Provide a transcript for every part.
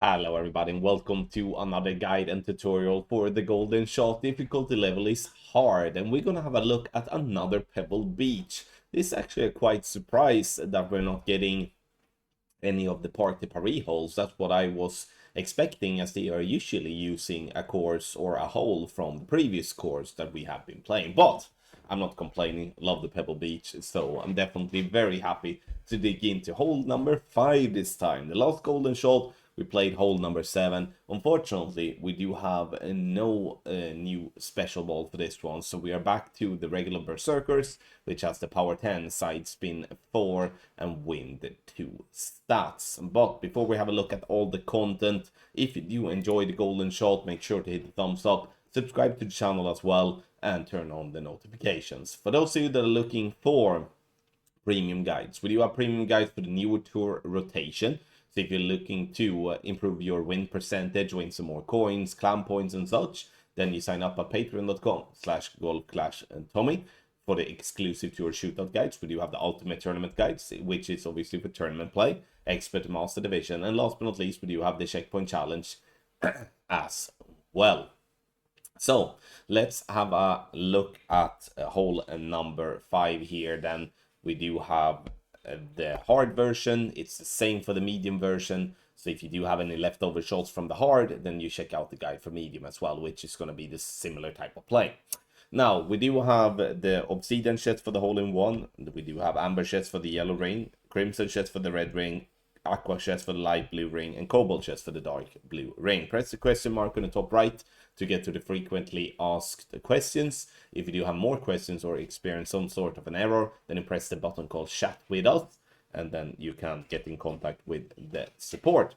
Hello everybody and welcome to another guide and tutorial for the golden shot. Difficulty level is hard and we're gonna have a look at another Pebble Beach. This is actually a quite surprise that we're not getting any of the party Paris holes. That's what I was expecting, as they are usually using a course or a hole from the previous course that we have been playing. But I'm not complaining, love the Pebble Beach, so I'm definitely very happy to dig into hole number 5 this time. The last golden shot we played hole number 7. Unfortunately, we do have no new special ball for this one, so we are back to the regular Berserkers, which has the power 10, side spin 4, and wind 2 stats. But before we have a look at all the content, if you do enjoy the golden shot, make sure to hit the thumbs up, subscribe to the channel as well, and turn on the notifications. For those of you that are looking for premium guides, we do have premium guides for the newer tour rotation. So if you're looking to improve your win percentage, win some more coins, clan points and such, then you sign up at patreon.com/golfclashtommy for the exclusive tour shootout guides. We do have the ultimate tournament guides, which is obviously for tournament play, expert master division, and last but not least, we do have the checkpoint challenge as well. So let's have a look at hole number 5 here. Then we do have the hard version. It's the same for the medium version. So if you do have any leftover shots from the hard, then you check out the guide for medium as well, which is going to be the similar type of play. Now, we do have the obsidian sheds for the hole-in-one. We do have amber sheds for the yellow ring, crimson sheds for the red ring, aqua sheds for the light blue ring, and cobalt sheds for the dark blue ring. Press the question mark on the top right to get to the frequently asked questions. If you do have more questions or experience some sort of an error, then you press the button called chat with us, and then you can get in contact with the support.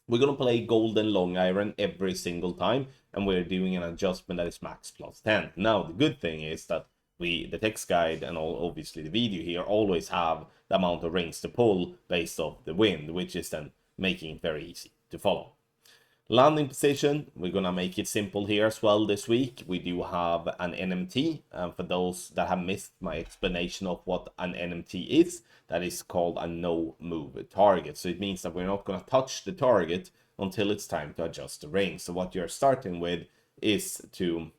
We're going to play golden long iron every single time, and we're doing an adjustment that is max plus 10. Now, the good thing is that the text guide and obviously the video here always have the amount of rings to pull based off the wind, which is then making it very easy to follow. Landing position, we're gonna make it simple here as well this week. We do have an NMT, and for those that have missed my explanation of what an NMT is, that is called a no move target. So it means that we're not gonna touch the target until it's time to adjust the ring. So what you're starting with is to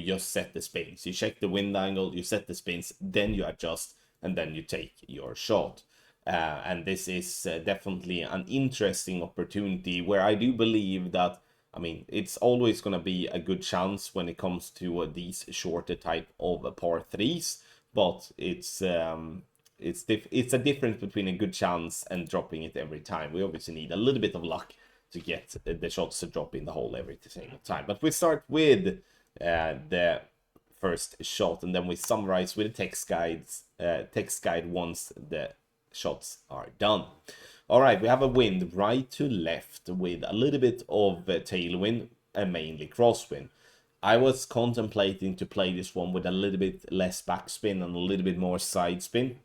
just set the spins. You check the wind angle, you set the spins, then you adjust, and then you take your shot. And this is definitely an interesting opportunity where I do believe that, I mean, it's always going to be a good chance when it comes to these shorter type of par 3s, but it's a difference between a good chance and dropping it every time. We obviously need a little bit of luck to get the shots to drop in the hole every single time. But we start with the first shot, and then we summarize with the text guide once the shots are done. All right, we have a wind right to left with a little bit of tailwind and mainly crosswind. I was contemplating to play this one with a little bit less backspin and a little bit more side spin.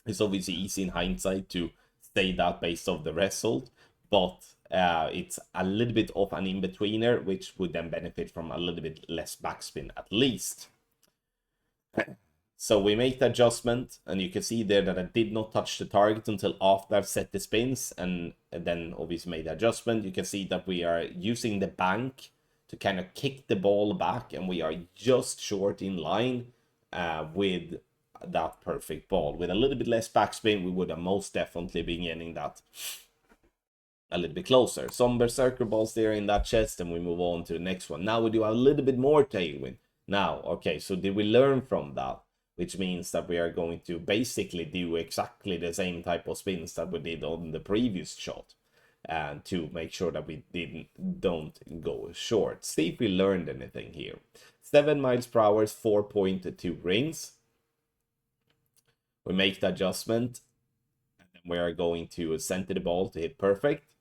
It's obviously easy in hindsight to say that based off the result, but it's a little bit of an in-betweener, which would then benefit from a little bit less backspin at least. So we make the adjustment, and you can see there that I did not touch the target until after I've set the spins, and then obviously made the adjustment. You can see that we are using the bank to kind of kick the ball back, and we are just short in line with that perfect ball. With a little bit less backspin, we would have most definitely been getting that a little bit closer. Some berserker balls there in that chest, and we move on to the next one. Now we do have a little bit more tailwind. Now, okay, so did we learn from that? Which means that we are going to basically do exactly the same type of spins that we did on the previous shot, and to make sure that we don't go short. See if we learned anything here. 7 miles per hour is 4.2 rings. We make the adjustment, and then we are going to center the ball to hit perfect.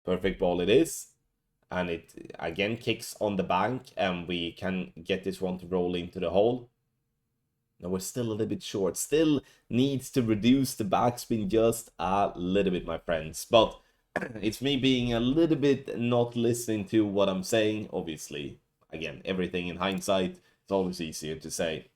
Perfect ball it is. And it again kicks on the bank, and we can get this one to roll into the hole. Now we're still a little bit short. Still needs to reduce the backspin just a little bit, my friends. But it's me being a little bit not listening to what I'm saying. Obviously, again, everything in hindsight, it's always easier to say.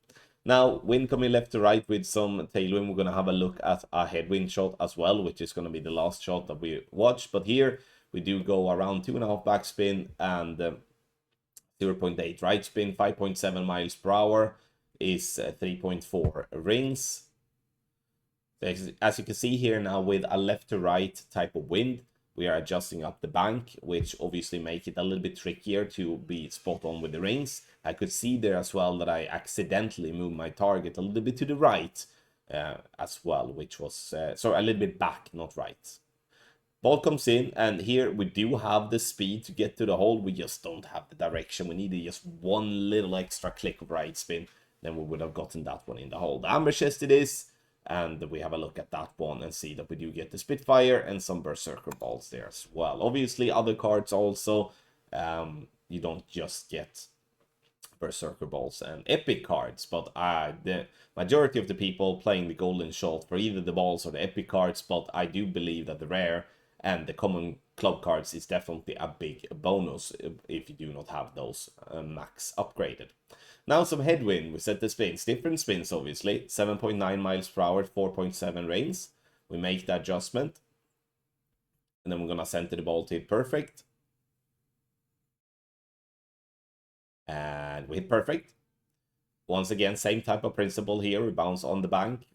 Now, wind coming left to right with some tailwind. We're going to have a look at a headwind shot as well, which is going to be the last shot that we watch. But here we do go around 2.5 backspin and 0.8 right spin, 5.7 miles per hour is 3.4 rings. As you can see here now, with a left to right type of wind, we are adjusting up the bank, which obviously make it a little bit trickier to be spot on with the rings. I could see there as well that I accidentally moved my target a little bit to the right as well, which was, sorry, a little bit back, not right. Ball comes in, and here we do have the speed to get to the hole. We just don't have the direction. We needed just one little extra click of right spin, then we would have gotten that one in the hole. The amber chest it is, and we have a look at that one and see that we do get the Spitfire and some Berserker balls there as well. Obviously, other cards also, you don't just get Berserker balls and epic cards, but the majority of the people playing the golden shot for either the balls or the epic cards, but I do believe that the rare and the common club cards is definitely a big bonus if you do not have those max upgraded. Now some headwind. We set the spins, different spins obviously, 7.9 miles per hour, 4.7 reins. We make the adjustment, and then we're gonna center the ball to hit perfect. And we hit perfect. Once again, same type of principle here. We bounce on the bank,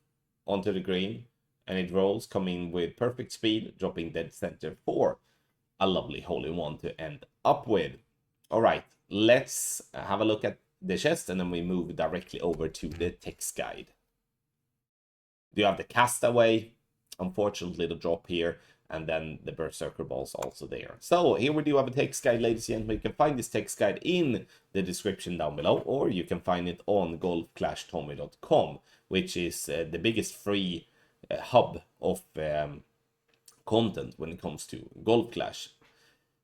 onto the green, and it rolls, coming with perfect speed, dropping dead center for a lovely hole-in-one to end up with. All right, let's have a look at the chest, and then we move directly over to the text guide. Do you have the castaway? Unfortunately, the drop here, and then the Berserker balls also there. So here we do have a text guide, ladies and gentlemen. You can find this text guide in the description down below, or you can find it on golfclashtommy.com, which is the biggest free hub of content when it comes to Golf Clash.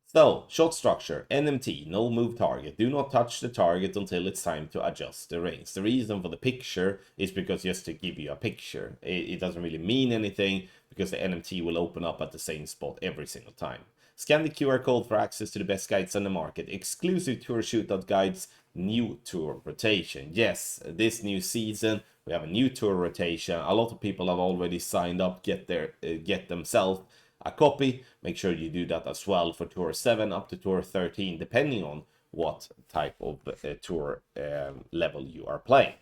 So, shot structure, NMT, no move target. Do not touch the target until it's time to adjust the rings. The reason for the picture is because just to give you a picture. It doesn't really mean anything because the NMT will open up at the same spot every single time. Scan the QR code for access to the best guides on the market. Exclusive tour shootout guides, new tour rotation. Yes, this new season we have a new tour rotation. A lot of people have already signed up, get themselves a copy. Make sure you do that as well for Tour 7 up to Tour 13, depending on what type of tour level you are playing.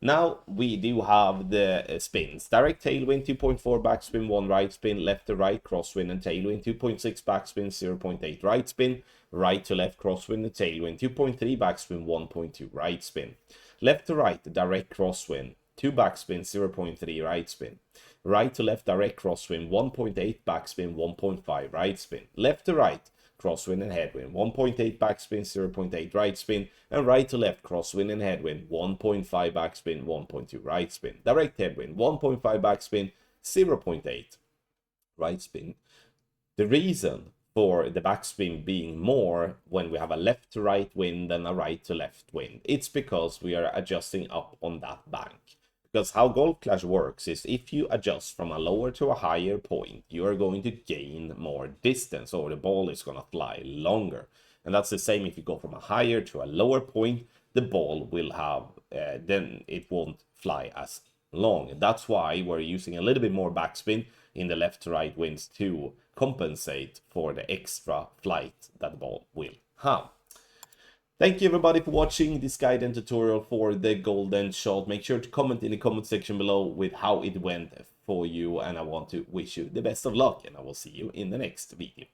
Now we do have the spins. Direct tailwind, 2.4 backspin, 1 right spin, left to right crosswind and tailwind, 2.6 backspin, 0.8 right spin, right to left crosswind and tailwind, 2.3 backspin, 1.2 right spin. Left to right, direct crosswind, 2 backspin, 0.3 right spin. Right to left direct crosswind, 1.8 backspin, 1.5 right spin. Left to right, crosswind and headwind, 1.8 backspin, 0.8 right spin. And right to left, crosswind and headwind, 1.5 backspin, 1.2 right spin. Direct headwind, 1.5 backspin, 0.8 right spin. The reason for the backspin being more when we have a left to right wind than a right to left wind, it's because we are adjusting up on that bank. Because how Golf Clash works is if you adjust from a lower to a higher point, you are going to gain more distance, or the ball is going to fly longer. And that's the same if you go from a higher to a lower point, the ball will have, then it won't fly as long. And that's why we're using a little bit more backspin in the left to right winds to compensate for the extra flight that the ball will have. Thank you everybody for watching this guide and tutorial for the golden shot. Make sure to comment in the comment section below with how it went for you, and I want to wish you the best of luck, and I will see you in the next video.